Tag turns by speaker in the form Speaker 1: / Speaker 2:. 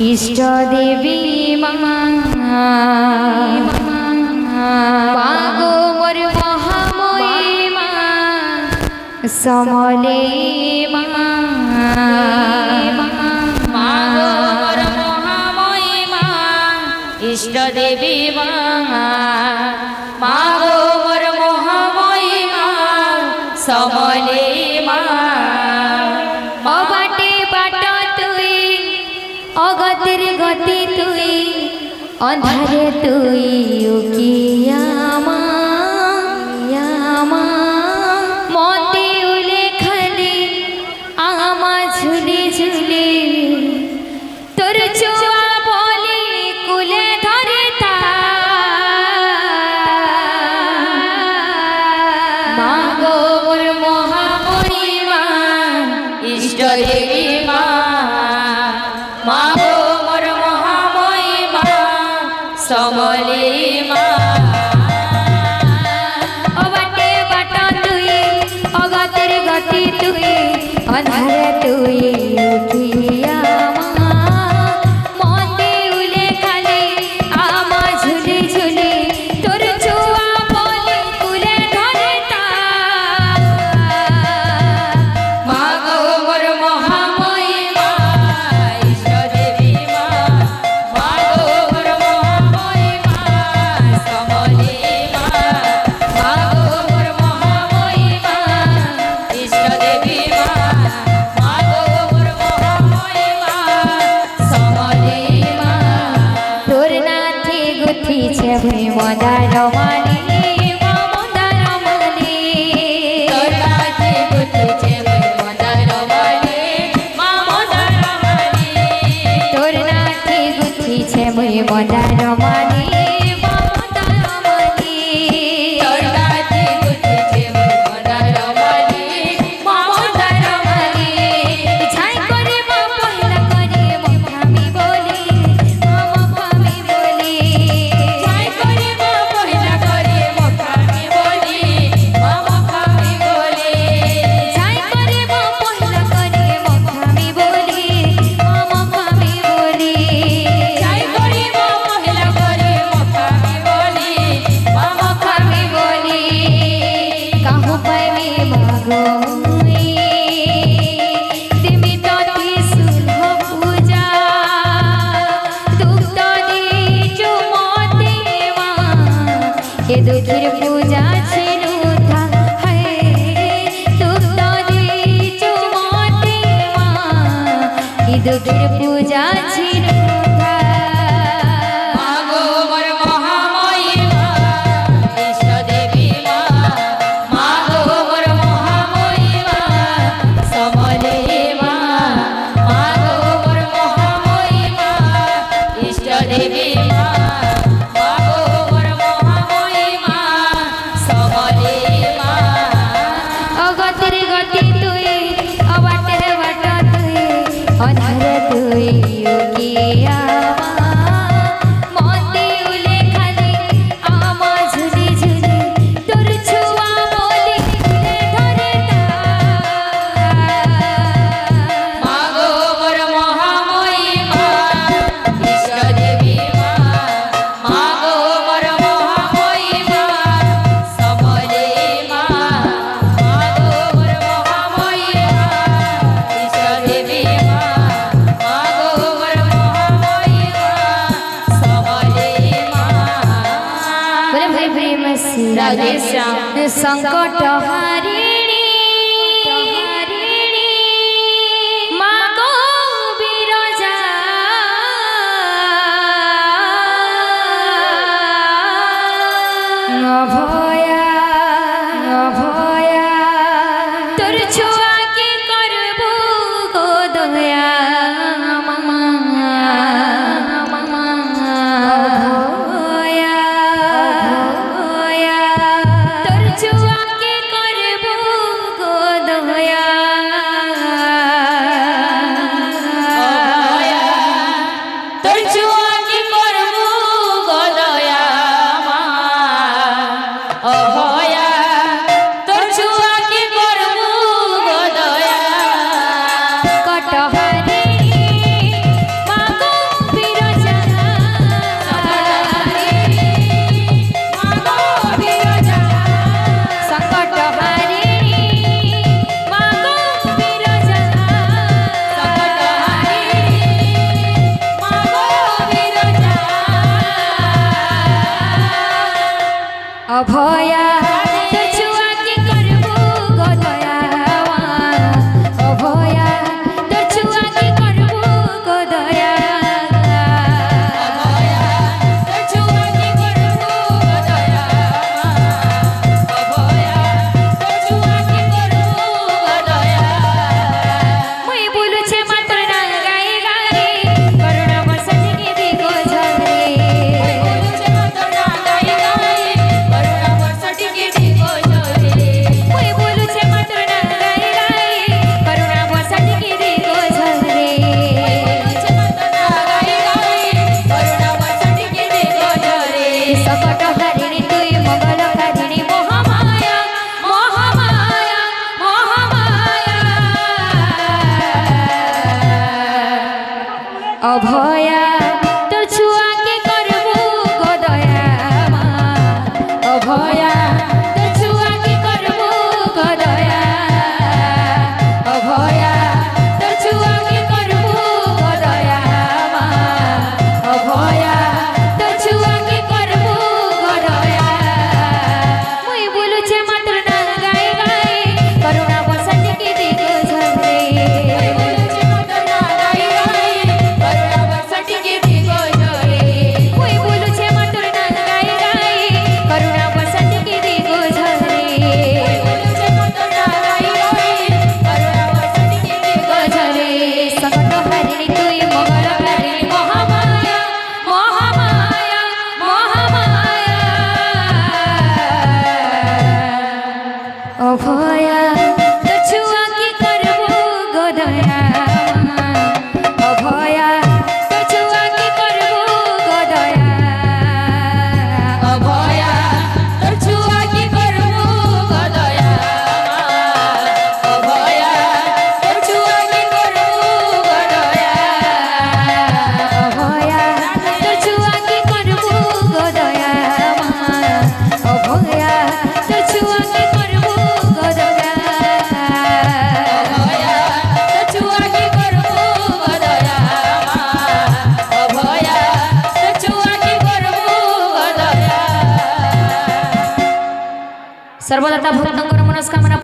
Speaker 1: इष्ट देवी मामा मागो मोर महामयी मा समले मामा मागो मोर महामयी मा इष्ट देवी मामा मागो मोर महामयी मा समले मा अबाटे बाट तुई अगतिर गति तुई अंधारे तुई उकिया मते उले खाली आमा झुले झुले तोर चुआ बोली कुले धरे ता मागो मोर महामयी मा इष्ट देवी मा मागो मोर महामयी मा समले मा अबाटे बाट तुई अगतिर गति तुई अंधारे तुई उठिया मते उले खाली आमा झुले झुले तोर छुआ बोली कुले धरे ता मागो मोर महामयी मा इष्ट देवी मा मागो मोर महामयी मा समले मा मागो मोर महामयी मा इष्ट देवी मा मागो मोर महामयी मा समले मा तोर नाथी गुथी छे भई मदार मानी मदार मानी तोर नाथी गुथी छे भई मदार मानी मदार मानी तोर नाथी गुथी छे भई मदार मानी मदार मानी तोर नाथी गुथी छे भई मदार मानी मदार मानी छाई करे मा पहिला करे मखामी बोली छाई करे मा पहिला करे मखामी बोली छाई करे मा पहिला करे मखामी बोली छाई करे मा पहिला करे मखामी बोली काहू पाइबे मागो तिमी तति सुलभ पूजा दुख दे चुमते मा ए दुखिर पूजा छिनु था है दुख दे चुमते मा ए दुखिर पूजा छिनु था मागो मोर महामयी मा इष्ट देवी मा मागो मोर महामयी मा समले मा मागो मोर महामयी मा इष्ट देवी मा मागो मोर महामयी मा समले मा अगतिर गति तुई अबाटे बाट तुई अंधारे तुई उकिया मते उले खाली आमा झुले झुले तोर छुआ बोली कुले धरे ता मागो मोर महामयी मा इष्ट देवी मा मागो मोर महामयी मा समले मा मागो मोर महामयी मा इष्ट देवी मा मागो मोर महामयी मा समले मा बोले भाई प्रेम से राधे श्याम संकट हारिणी मागो बिरजा अभया तोर छुआ के करबो गो दया अभया तोर छुआ के करबो অভয়া তোর ছুয়াকে করবো গো দয়া মা অভয়া তোর ছুয়াকে করবো গো দয়া অভয়া তোর ছুয়াকে করবো গো দয়া মা অভয়া তোর ছুয়াকে করবো গো দয়া মুই বলুছে মাত্র না গাই গাই করুণা বসন্তিকে দিগো ঝরে মুই বলুছে মাত্র না গাই গাই করুণা বসন্তিকে দিগো ঝরে ঝরে সংকট হারিণী তুই মঙ্গল হারিণী মহামায়া মহামায়া মহামায়া অভয়া তোর ছুয়া কি করবো গো দয়া মা অভয়া তোর ছুয়া কি করবো গো দয়া অভয়া তোর ছুয়া কি করবো গো দয়া মা অভয়া তোর ছুয়া কি করবো গো দয়া অভয়া তোর ছুয়া কি করবো গো দয়া মা অভয়া তোর ছুয়া কি করবো গো দয়া অভয়া তোর ছুয়া কি করবো গো দয়া মা অভয়া তোর ছুয়া কি করবো গো দয়া সর্বদাতা ভক্তঙ্কর মনস্কামনা